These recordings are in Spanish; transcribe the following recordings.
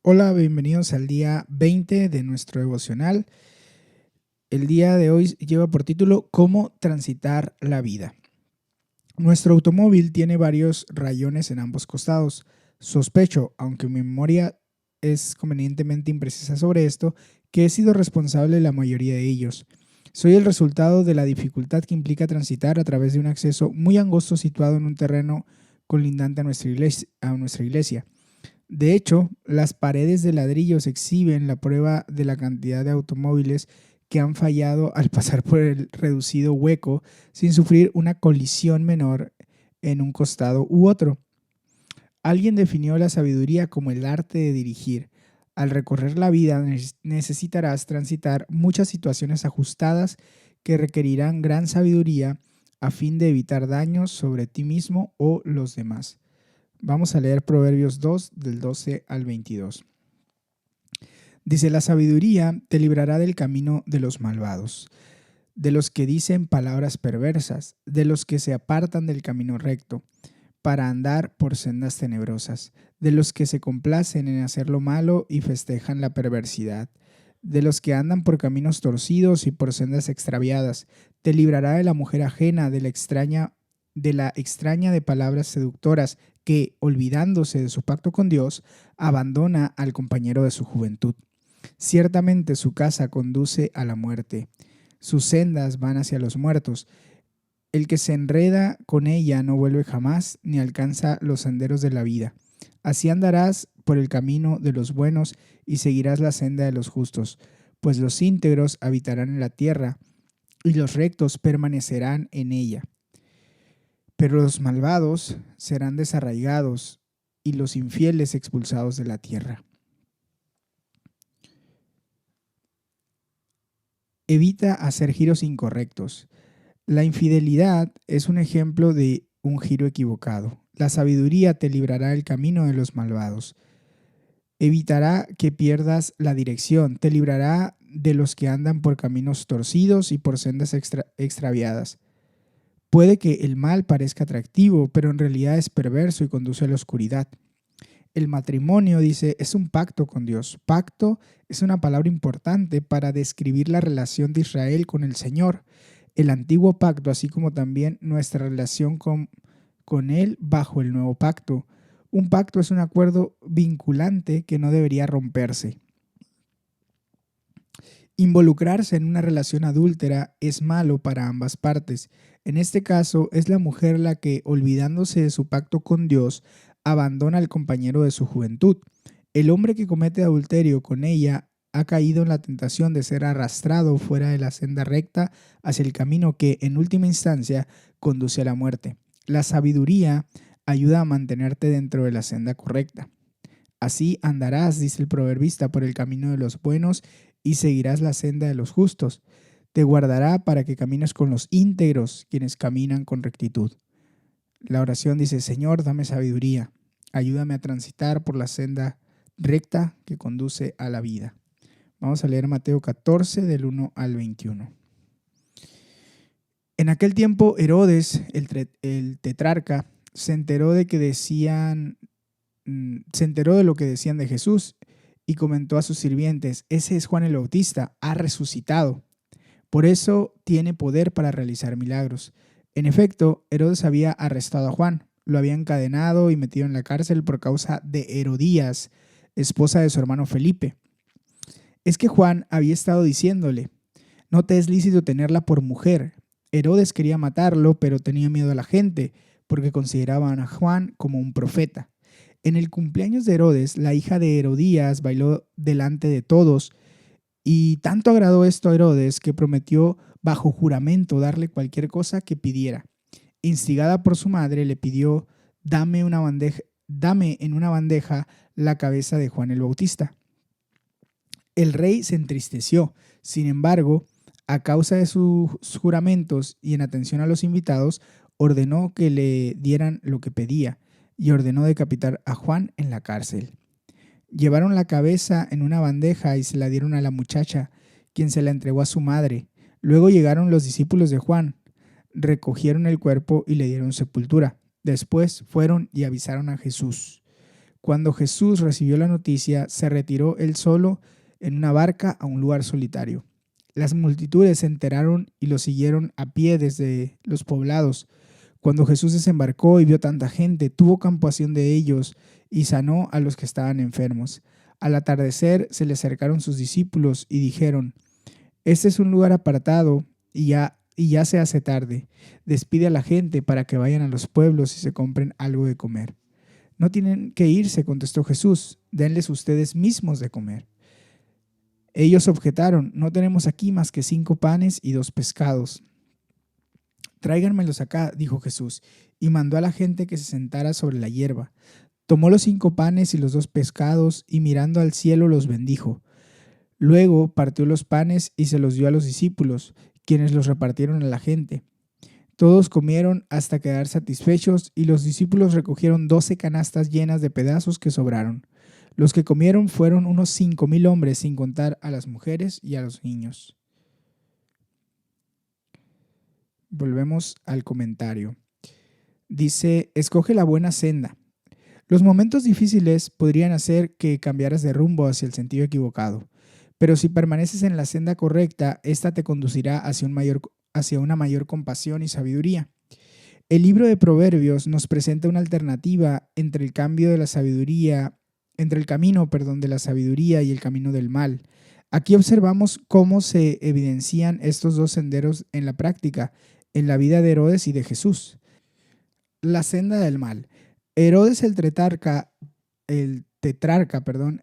Hola, bienvenidos al día 20 de nuestro devocional. El día de hoy lleva por título ¿Cómo transitar la vida? Nuestro automóvil tiene varios rayones en ambos costados. Sospecho, aunque mi memoria es convenientemente imprecisa sobre esto, que he sido responsable de la mayoría de ellos. Soy el resultado de la dificultad que implica transitar a través de un acceso muy angosto situado en un terreno colindante a nuestra iglesia. De hecho, las paredes de ladrillos exhiben la prueba de la cantidad de automóviles que han fallado al pasar por el reducido hueco sin sufrir una colisión menor en un costado u otro. Alguien definió la sabiduría como el arte de dirigir. Al recorrer la vida necesitarás transitar muchas situaciones ajustadas que requerirán gran sabiduría a fin de evitar daños sobre ti mismo o los demás. Vamos a leer Proverbios 2 del 12 al 22. Dice, la sabiduría te librará del camino de los malvados, de los que dicen palabras perversas, de los que se apartan del camino recto, para andar por sendas tenebrosas, de los que se complacen en hacer lo malo y festejan la perversidad, de los que andan por caminos torcidos y por sendas extraviadas. Te librará de la mujer ajena, de la extraña de palabras seductoras, que, olvidándose de su pacto con Dios, abandona al compañero de su juventud. Ciertamente su casa conduce a la muerte, sus sendas van hacia los muertos. El que se enreda con ella no vuelve jamás, ni alcanza los senderos de la vida. Así andarás por el camino de los buenos y seguirás la senda de los justos, pues los íntegros habitarán en la tierra y los rectos permanecerán en ella. Pero los malvados serán desarraigados y los infieles expulsados de la tierra. Evita hacer giros incorrectos. La infidelidad es un ejemplo de un giro equivocado. La sabiduría te librará del camino de los malvados. Evitará que pierdas la dirección, te librará de los que andan por caminos torcidos y por sendas extraviadas. Puede que el mal parezca atractivo, pero en realidad es perverso y conduce a la oscuridad. El matrimonio, dice, es un pacto con Dios. Pacto es una palabra importante para describir la relación de Israel con el Señor. El antiguo pacto, así como también nuestra relación con Él bajo el nuevo pacto. Un pacto es un acuerdo vinculante que no debería romperse. Involucrarse en una relación adúltera es malo para ambas partes. En este caso, es la mujer la que, olvidándose de su pacto con Dios, abandona al compañero de su juventud. El hombre que comete adulterio con ella ha caído en la tentación de ser arrastrado fuera de la senda recta hacia el camino que, en última instancia, conduce a la muerte. La sabiduría ayuda a mantenerte dentro de la senda correcta. Así andarás, dice el proverbista, por el camino de los buenos y seguirás la senda de los justos. Te guardará para que camines con los íntegros, quienes caminan con rectitud. La oración dice, Señor, dame sabiduría. Ayúdame a transitar por la senda recta que conduce a la vida. Vamos a leer Mateo 14 del 1 al 21. En aquel tiempo Herodes, el tetrarca, se enteró de lo que decían de Jesús y comentó a sus sirvientes, ese es Juan el Bautista, ha resucitado. Por eso tiene poder para realizar milagros. En efecto, Herodes había arrestado a Juan, lo había encadenado y metido en la cárcel por causa de Herodías, esposa de su hermano Felipe. Es que Juan había estado diciéndole, no te es lícito tenerla por mujer. Herodes quería matarlo, pero tenía miedo a la gente, porque consideraban a Juan como un profeta. En el cumpleaños de Herodes, la hija de Herodías bailó delante de todos, y tanto agradó esto a Herodes que prometió bajo juramento darle cualquier cosa que pidiera. Instigada por su madre, le pidió, dame en una bandeja la cabeza de Juan el Bautista. El rey se entristeció. Sin embargo, a causa de sus juramentos y en atención a los invitados, ordenó que le dieran lo que pedía y ordenó decapitar a Juan en la cárcel. Llevaron la cabeza en una bandeja y se la dieron a la muchacha, quien se la entregó a su madre. Luego llegaron los discípulos de Juan, recogieron el cuerpo y le dieron sepultura. Después fueron y avisaron a Jesús. Cuando Jesús recibió la noticia, se retiró él solo en una barca a un lugar solitario. Las multitudes se enteraron y lo siguieron a pie desde los poblados. Cuando Jesús desembarcó y vio tanta gente, tuvo compasión de ellos y sanó a los que estaban enfermos. Al atardecer se le acercaron sus discípulos y dijeron: Este es un lugar apartado y ya se hace tarde. Despide a la gente para que vayan a los pueblos y se compren algo de comer. No tienen que irse, contestó Jesús, denles ustedes mismos de comer. Ellos objetaron: No tenemos aquí más que 5 panes y 2 pescados. Tráiganmelos acá, dijo Jesús, y mandó a la gente que se sentara sobre la hierba. Tomó los 5 panes y los 2 pescados, y mirando al cielo los bendijo. Luego partió los panes y se los dio a los discípulos, quienes los repartieron a la gente. Todos comieron hasta quedar satisfechos, y los discípulos recogieron 12 canastas llenas de pedazos que sobraron. Los que comieron fueron unos 5,000 hombres, sin contar a las mujeres y a los niños. Volvemos al comentario. Dice: escoge la buena senda. Los momentos difíciles podrían hacer que cambiaras de rumbo hacia el sentido equivocado, pero si permaneces en la senda correcta, esta te conducirá hacia una mayor compasión y sabiduría. El libro de Proverbios nos presenta una alternativa entre el cambio de la sabiduría, entre el camino, de la sabiduría y el camino del mal. Aquí observamos cómo se evidencian estos dos senderos en la práctica, en la vida de Herodes y de Jesús. La senda del mal. Herodes el tetrarca,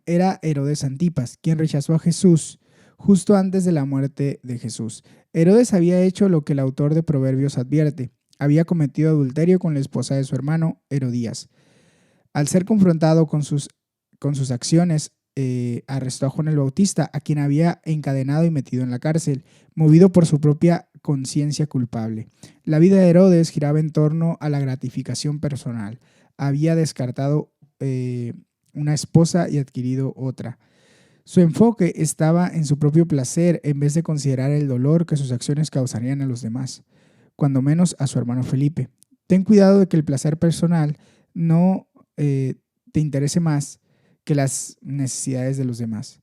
era Herodes Antipas, quien rechazó a Jesús justo antes de la muerte de Jesús. Herodes había hecho lo que el autor de Proverbios advierte: había cometido adulterio con la esposa de su hermano Herodías. Al ser confrontado con sus acciones, arrestó a Juan el Bautista, a quien había encadenado y metido en la cárcel, movido por su propia conciencia culpable. La vida de Herodes giraba en torno a la gratificación personal. Había descartado una esposa y adquirido otra. Su enfoque estaba en su propio placer en vez de considerar el dolor que sus acciones causarían a los demás, cuando menos a su hermano Felipe. Ten cuidado de que el placer personal no te interese más que las necesidades de los demás.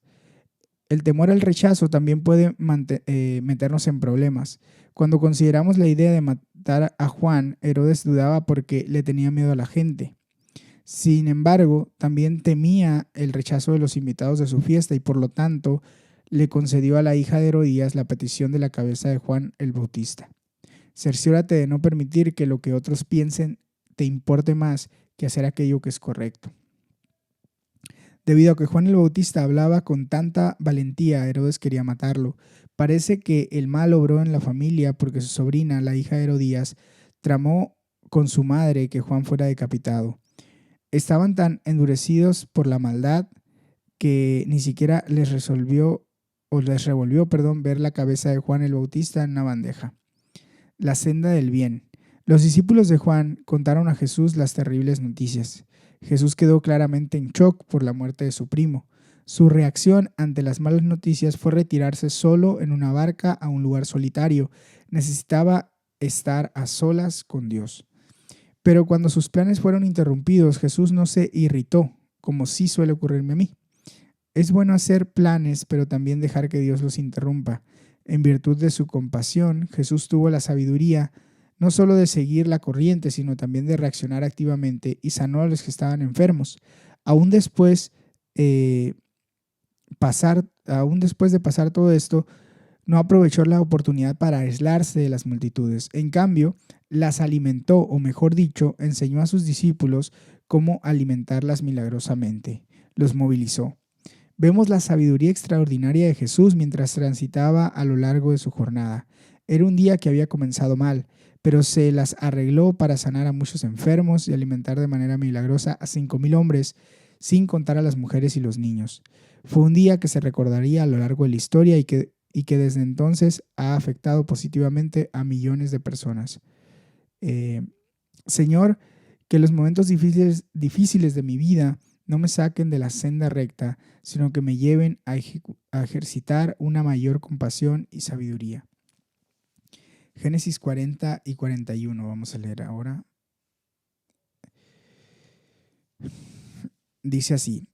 El temor al rechazo también puede meternos en problemas. Cuando consideramos la idea de matar a Juan, Herodes dudaba porque le tenía miedo a la gente. Sin embargo, también temía el rechazo de los invitados de su fiesta y por lo tanto le concedió a la hija de Herodías la petición de la cabeza de Juan el Bautista. Cerciórate de no permitir que lo que otros piensen te importe más que hacer aquello que es correcto. Debido a que Juan el Bautista hablaba con tanta valentía, Herodes quería matarlo. Parece que el mal obró en la familia porque su sobrina, la hija de Herodías, tramó con su madre que Juan fuera decapitado. Estaban tan endurecidos por la maldad que ni siquiera les revolvió ver la cabeza de Juan el Bautista en una bandeja. La senda del bien. Los discípulos de Juan contaron a Jesús las terribles noticias. Jesús quedó claramente en shock por la muerte de su primo. Su reacción ante las malas noticias fue retirarse solo en una barca a un lugar solitario. Necesitaba estar a solas con Dios. Pero cuando sus planes fueron interrumpidos, Jesús no se irritó, como sí suele ocurrirme a mí. Es bueno hacer planes, pero también dejar que Dios los interrumpa. En virtud de su compasión, Jesús tuvo la sabiduría no solo de seguir la corriente, sino también de reaccionar activamente y sanó a los que estaban enfermos. Aún después, aún después de pasar todo esto, no aprovechó la oportunidad para aislarse de las multitudes. En cambio, las alimentó, o mejor dicho, enseñó a sus discípulos cómo alimentarlas milagrosamente. Los movilizó. Vemos la sabiduría extraordinaria de Jesús mientras transitaba a lo largo de su jornada. Era un día que había comenzado mal, pero se las arregló para sanar a muchos enfermos y alimentar de manera milagrosa a 5,000 hombres, sin contar a las mujeres y los niños. Fue un día que se recordaría a lo largo de la historia y que desde entonces ha afectado positivamente a millones de personas. Señor, que los momentos difíciles de mi vida no me saquen de la senda recta, sino que me lleven a ejercitar una mayor compasión y sabiduría. Génesis 40 y 41, vamos a leer ahora. dice así: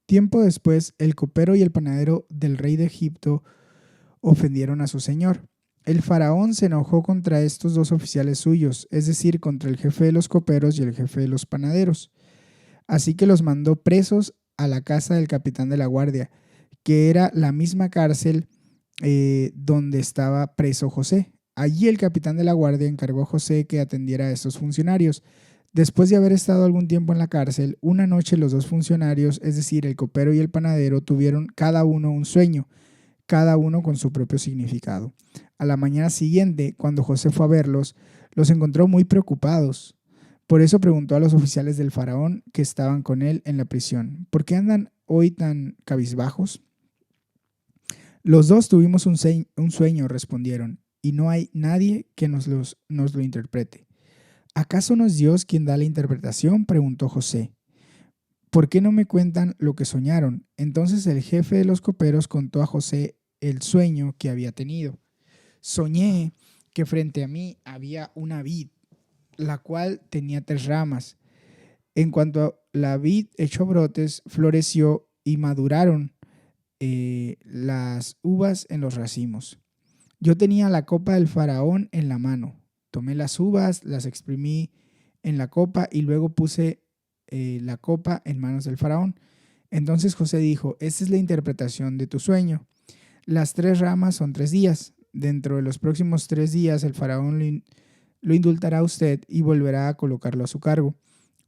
tiempo después, el copero y el panadero del rey de Egipto ofendieron a su señor. El faraón se enojó contra estos dos oficiales suyos, es decir, contra el jefe de los coperos y el jefe de los panaderos. Así que los mandó presos a la casa del capitán de la guardia, que era la misma cárcel donde estaba preso José. Allí el capitán de la guardia encargó a José que atendiera a estos funcionarios. Después de haber estado algún tiempo en la cárcel, una noche los dos funcionarios, es decir, el copero y el panadero, tuvieron cada uno un sueño, cada uno con su propio significado. A la mañana siguiente, cuando José fue a verlos, los encontró muy preocupados. Por eso preguntó a los oficiales del faraón que estaban con él en la prisión: ¿por qué andan hoy tan cabizbajos? Los dos tuvimos un sueño, respondieron, y no hay nadie que nos lo interprete. ¿Acaso no es Dios quien da la interpretación?, preguntó José. ¿Por qué no me cuentan lo que soñaron? Entonces el jefe de los coperos contó a José el sueño que había tenido. Soñé que frente a mí había una vid, la cual tenía 3 ramas. En cuanto la vid echó brotes, floreció y maduraron las uvas en los racimos. Yo tenía la copa del faraón en la mano. Tomé las uvas, las exprimí en la copa y luego puse la copa en manos del faraón. Entonces José dijo: esta es la interpretación de tu sueño. Las 3 ramas son 3 días. Dentro de los próximos 3 días el faraón lo indultará a usted y volverá a colocarlo a su cargo.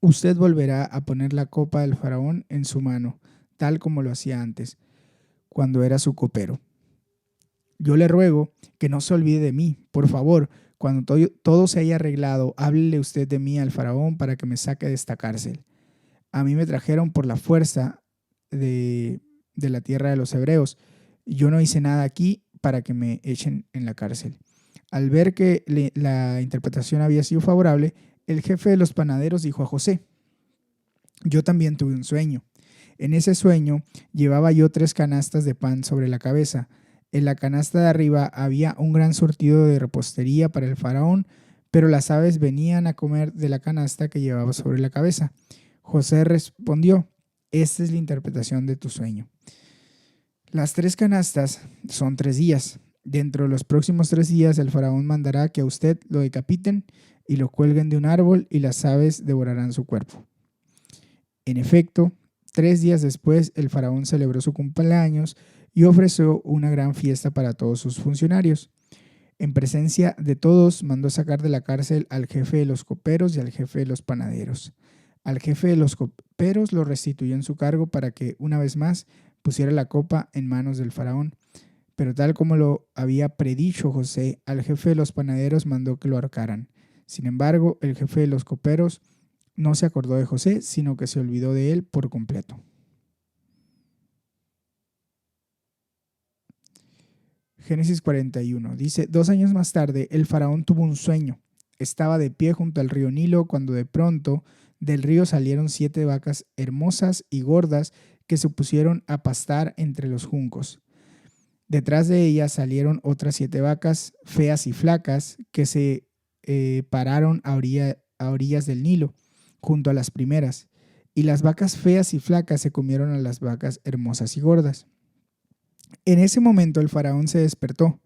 Usted volverá a poner la copa del faraón en su mano, tal como lo hacía antes, cuando era su copero. Yo le ruego que no se olvide de mí. Por favor, cuando todo se haya arreglado, háblele usted de mí al faraón para que me saque de esta cárcel. A mí me trajeron por la fuerza de la tierra de los hebreos. Yo no hice nada aquí para que me echen en la cárcel. Al ver que la interpretación había sido favorable, el jefe de los panaderos dijo a José: yo también tuve un sueño. En ese sueño llevaba yo 3 canastas de pan sobre la cabeza. En la canasta de arriba había un gran surtido de repostería para el faraón, pero las aves venían a comer de la canasta que llevaba sobre la cabeza. José respondió: esta es la interpretación de tu sueño. Las 3 canastas son 3 días. Dentro de los próximos 3 días el faraón mandará que a usted lo decapiten y lo cuelguen de un árbol y las aves devorarán su cuerpo. En efecto, 3 días después el faraón celebró su cumpleaños y ofreció una gran fiesta para todos sus funcionarios. En presencia de todos mandó sacar de la cárcel al jefe de los coperos y al jefe de los panaderos. Al jefe de los coperos lo restituyó en su cargo para que, una vez más, pusiera la copa en manos del faraón. Pero tal como lo había predicho José, al jefe de los panaderos mandó que lo ahorcaran. Sin embargo, el jefe de los coperos no se acordó de José, sino que se olvidó de él por completo. Génesis 41 dice: 2 años más tarde, el faraón tuvo un sueño. Estaba de pie junto al río Nilo cuando de pronto del río salieron 7 vacas hermosas y gordas que se pusieron a pastar entre los juncos. Detrás de ellas salieron otras 7 vacas feas y flacas que se pararon a orillas del Nilo, junto a las primeras. Y las vacas feas y flacas se comieron a las vacas hermosas y gordas. En ese momento el faraón se despertó,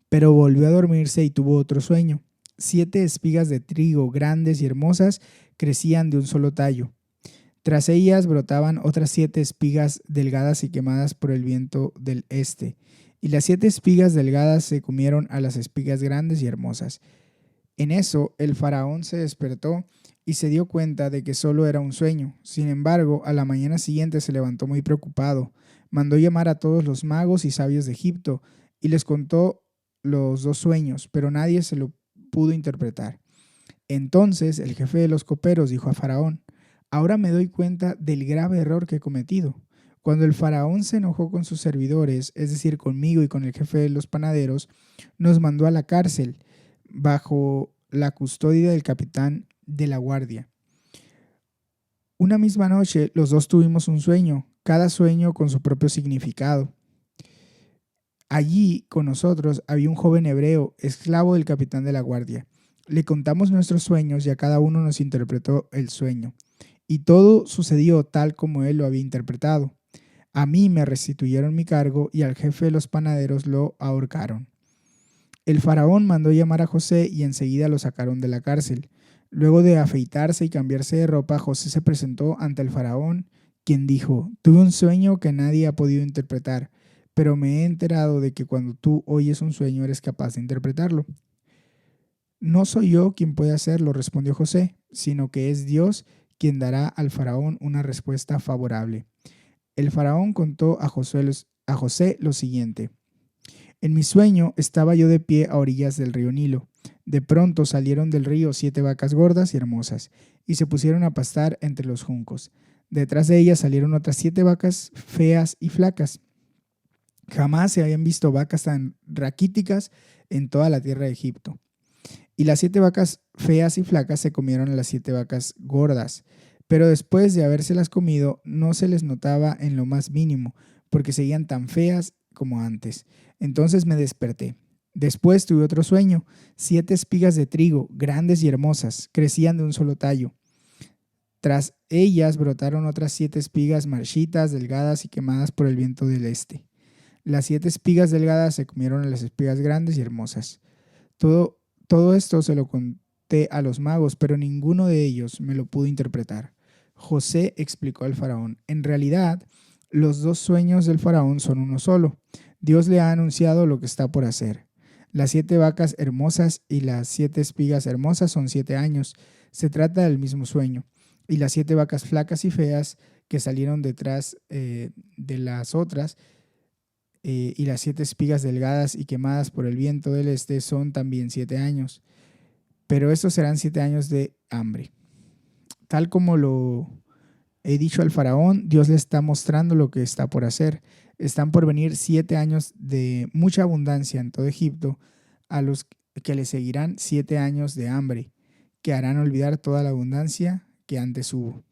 pero volvió a dormirse y tuvo otro sueño. 7 espigas de trigo grandes y hermosas crecían de un solo tallo. Tras ellas brotaban otras 7 espigas delgadas y quemadas por el viento del este. Y las 7 espigas delgadas se comieron a las espigas grandes y hermosas. En eso el faraón se despertó y se dio cuenta de que solo era un sueño. Sin embargo, a la mañana siguiente se levantó muy preocupado. Mandó llamar a todos los magos y sabios de Egipto y les contó los 2 sueños, pero nadie se lo pudo interpretar. Entonces el jefe de los coperos dijo a Faraón: ahora me doy cuenta del grave error que he cometido. Cuando el faraón se enojó con sus servidores, es decir, conmigo y con el jefe de los panaderos, nos mandó a la cárcel bajo la custodia del capitán de la guardia. Una misma noche los 2 tuvimos un sueño, cada sueño con su propio significado. Allí con nosotros había un joven hebreo, esclavo del capitán de la guardia. Le contamos nuestros sueños y a cada uno nos interpretó el sueño. y todo sucedió tal como él lo había interpretado. A mí me restituyeron mi cargo y al jefe de los panaderos lo ahorcaron. El faraón mandó llamar a José y enseguida lo sacaron de la cárcel. Luego de afeitarse y cambiarse de ropa, José se presentó ante el faraón, quien dijo: tuve un sueño que nadie ha podido interpretar, pero me he enterado de que cuando tú oyes un sueño eres capaz de interpretarlo. No soy yo quien puede hacerlo, respondió José, sino que es Dios quien dará al faraón una respuesta favorable. El faraón contó a José lo siguiente: en mi sueño estaba yo de pie a orillas del río Nilo. De pronto salieron del río 7 vacas gordas y hermosas, y se pusieron a pastar entre los juncos. Detrás de ellas salieron otras 7 vacas feas y flacas. Jamás se habían visto vacas tan raquíticas en toda la tierra de Egipto. Y las 7 vacas feas y flacas se comieron a las 7 vacas gordas, pero después de habérselas comido no se les notaba en lo más mínimo, porque seguían tan feas como antes. Entonces me desperté. Después tuve otro sueño. 7 espigas de trigo, grandes y hermosas, crecían de un solo tallo. Tras ellas brotaron otras 7 espigas marchitas, delgadas y quemadas por el viento del este. Las 7 espigas delgadas se comieron a las espigas grandes y hermosas. Todo esto se lo conté a los magos, pero ninguno de ellos me lo pudo interpretar. José explicó al faraón: en realidad, los 2 sueños del faraón son uno solo. Dios le ha anunciado lo que está por hacer. Las 7 vacas hermosas y las 7 espigas hermosas son 7 años. Se trata del mismo sueño. Y las 7 vacas flacas y feas que salieron detrás de las otras y las 7 espigas delgadas y quemadas por el viento del este son también 7 años. Pero estos serán 7 años de hambre. Tal como lo he dicho al faraón, Dios le está mostrando lo que está por hacer. Están por venir 7 años de mucha abundancia en todo Egipto, a los que le seguirán 7 años de hambre, que harán olvidar toda la abundancia que antes hubo.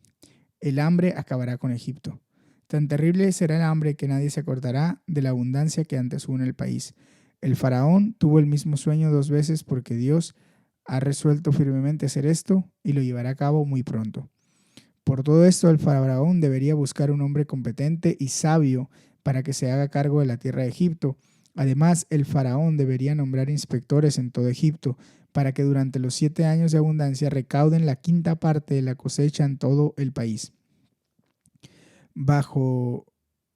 El hambre acabará con Egipto. Tan terrible será el hambre que nadie se acordará de la abundancia que antes hubo en el país. El faraón tuvo el mismo sueño 2 veces porque Dios ha resuelto firmemente hacer esto y lo llevará a cabo muy pronto. Por todo esto, el faraón debería buscar un hombre competente y sabio para que se haga cargo de la tierra de Egipto. Además, el faraón debería nombrar inspectores en todo Egipto para que durante los 7 años de abundancia recauden la quinta parte de la cosecha en todo el país. Bajo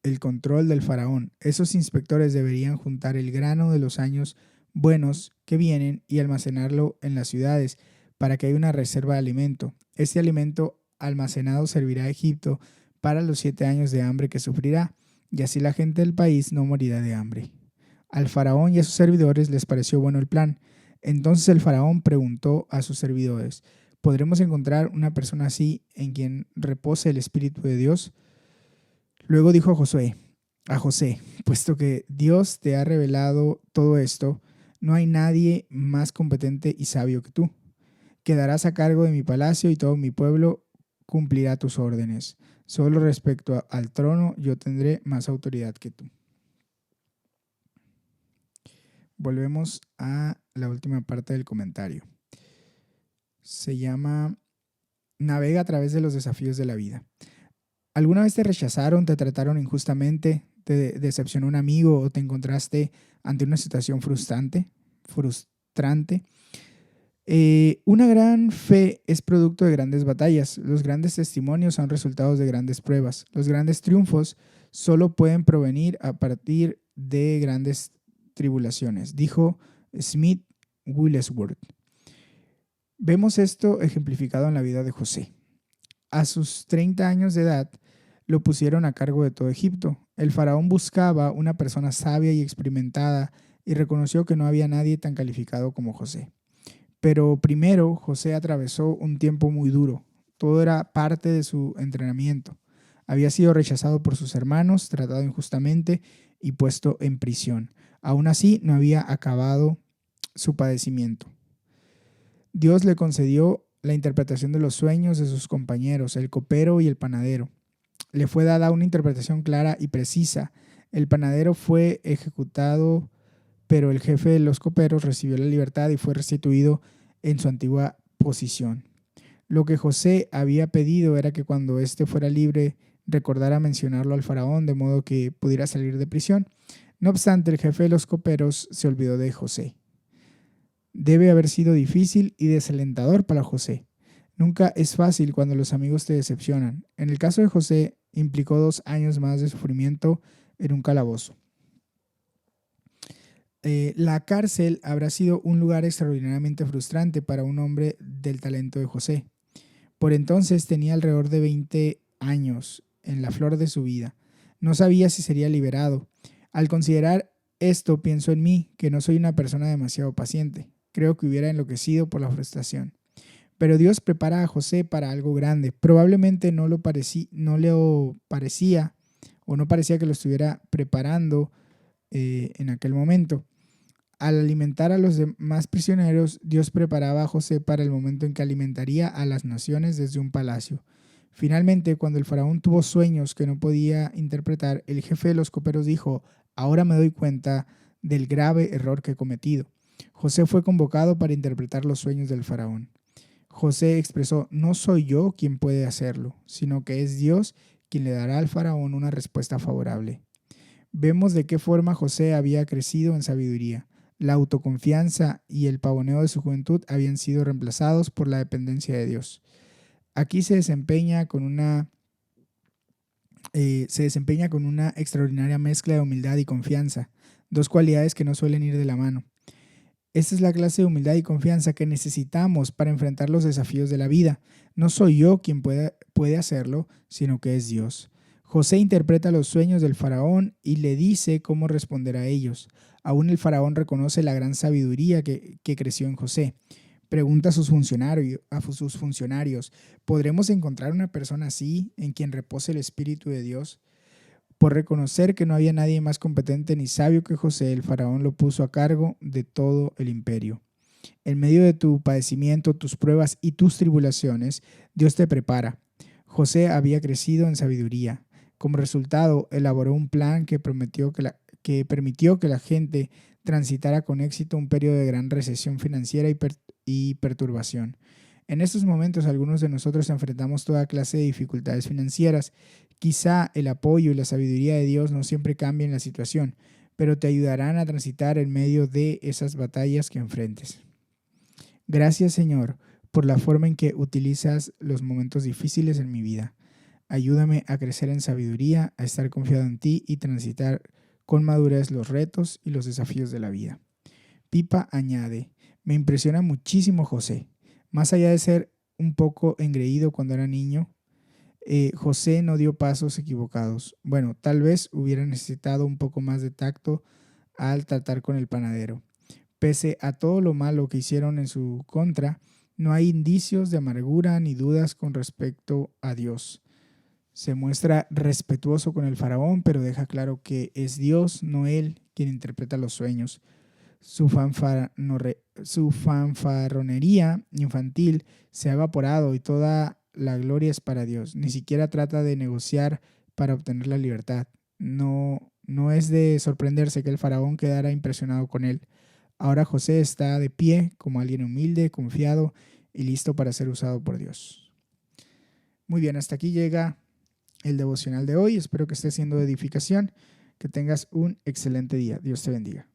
el control del faraón, esos inspectores deberían juntar el grano de los años buenos que vienen y almacenarlo en las ciudades para que haya una reserva de alimento. Este alimento almacenado servirá a Egipto para los 7 años de hambre que sufrirá, y así la gente del país no morirá de hambre. Al faraón y a sus servidores les pareció bueno el plan. Entonces el faraón preguntó a sus servidores: ¿podremos encontrar una persona así en quien repose el Espíritu de Dios? Luego dijo a José, puesto que Dios te ha revelado todo esto, no hay nadie más competente y sabio que tú. Quedarás a cargo de mi palacio y todo mi pueblo cumplirá tus órdenes. Solo respecto al trono yo tendré más autoridad que tú. Volvemos a la última parte del comentario. Se llama Navega a través de los desafíos de la vida. ¿Alguna vez te rechazaron, te trataron injustamente, te decepcionó un amigo o te encontraste ante una situación frustrante? Una gran fe es producto de grandes batallas. Los grandes testimonios son resultados de grandes pruebas. Los grandes triunfos solo pueden provenir a partir de grandes tribulaciones, dijo Smith Wigglesworth. Vemos esto ejemplificado en la vida de José. A sus 30 años de edad, lo pusieron a cargo de todo Egipto. El faraón buscaba una persona sabia y experimentada y reconoció que no había nadie tan calificado como José. Pero primero, José atravesó un tiempo muy duro. Todo era parte de su entrenamiento. Había sido rechazado por sus hermanos, tratado injustamente y puesto en prisión. Aún así, no había acabado su padecimiento. Dios le concedió la interpretación de los sueños de sus compañeros, el copero y el panadero. Le fue dada una interpretación clara y precisa. El panadero fue ejecutado, pero el jefe de los coperos recibió la libertad y fue restituido en su antigua posición. Lo que José había pedido era que cuando éste fuera libre recordara mencionarlo al faraón de modo que pudiera salir de prisión. No obstante, el jefe de los coperos se olvidó de José. Debe haber sido difícil y desalentador para José. Nunca es fácil cuando los amigos te decepcionan. En el caso de José, implicó 2 años más de sufrimiento en un calabozo. La cárcel habrá sido un lugar extraordinariamente frustrante para un hombre del talento de José. Por entonces tenía alrededor de 20 años, en la flor de su vida. No sabía si sería liberado. Al considerar esto, pienso en mí, que no soy una persona demasiado paciente. Creo que hubiera enloquecido por la frustración. Pero Dios prepara a José para algo grande. Probablemente no le parecía o no parecía que lo estuviera preparando en aquel momento. Al alimentar a los demás prisioneros, Dios preparaba a José para el momento en que alimentaría a las naciones desde un palacio. Finalmente, cuando el faraón tuvo sueños que no podía interpretar, el jefe de los coperos dijo: «Ahora me doy cuenta del grave error que he cometido». José fue convocado para interpretar los sueños del faraón. José expresó: «No soy yo quien puede hacerlo, sino que es Dios quien le dará al faraón una respuesta favorable». Vemos de qué forma José había crecido en sabiduría. La autoconfianza y el pavoneo de su juventud habían sido reemplazados por la dependencia de Dios. Aquí se desempeña con una extraordinaria mezcla de humildad y confianza, 2 cualidades que no suelen ir de la mano. Esta es la clase de humildad y confianza que necesitamos para enfrentar los desafíos de la vida. No soy yo quien puede hacerlo, sino que es Dios. José interpreta los sueños del faraón y le dice cómo responder a ellos. Aún el faraón reconoce la gran sabiduría que creció en José. Pregunta a sus funcionarios, ¿podremos encontrar una persona así en quien repose el Espíritu de Dios? Por reconocer que no había nadie más competente ni sabio que José, el faraón lo puso a cargo de todo el imperio. En medio de tu padecimiento, tus pruebas y tus tribulaciones, Dios te prepara. José había crecido en sabiduría. Como resultado, elaboró un plan que permitió que la gente transitara con éxito un periodo de gran recesión financiera y perturbación. En estos momentos, algunos de nosotros enfrentamos toda clase de dificultades financieras. Quizá el apoyo y la sabiduría de Dios no siempre cambien la situación, pero te ayudarán a transitar en medio de esas batallas que enfrentes. Gracias, Señor, por la forma en que utilizas los momentos difíciles en mi vida. Ayúdame a crecer en sabiduría, a estar confiado en ti y transitar con madurez los retos y los desafíos de la vida. Pipa añade: me impresiona muchísimo José. Más allá de ser un poco engreído cuando era niño, José no dio pasos equivocados. Bueno, tal vez hubiera necesitado un poco más de tacto al tratar con el panadero. Pese a todo lo malo que hicieron en su contra, no hay indicios de amargura ni dudas con respecto a Dios. Se muestra respetuoso con el faraón, pero deja claro que es Dios, no él, quien interpreta los sueños. Su fanfarronería infantil se ha evaporado y toda la gloria es para Dios. Ni siquiera trata de negociar para obtener la libertad. No es de sorprenderse que el faraón quedara impresionado con él. Ahora José está de pie como alguien humilde, confiado y listo para ser usado por Dios. Muy bien, hasta aquí llega el devocional de hoy. Espero que esté siendo de edificación. Que tengas un excelente día. Dios te bendiga.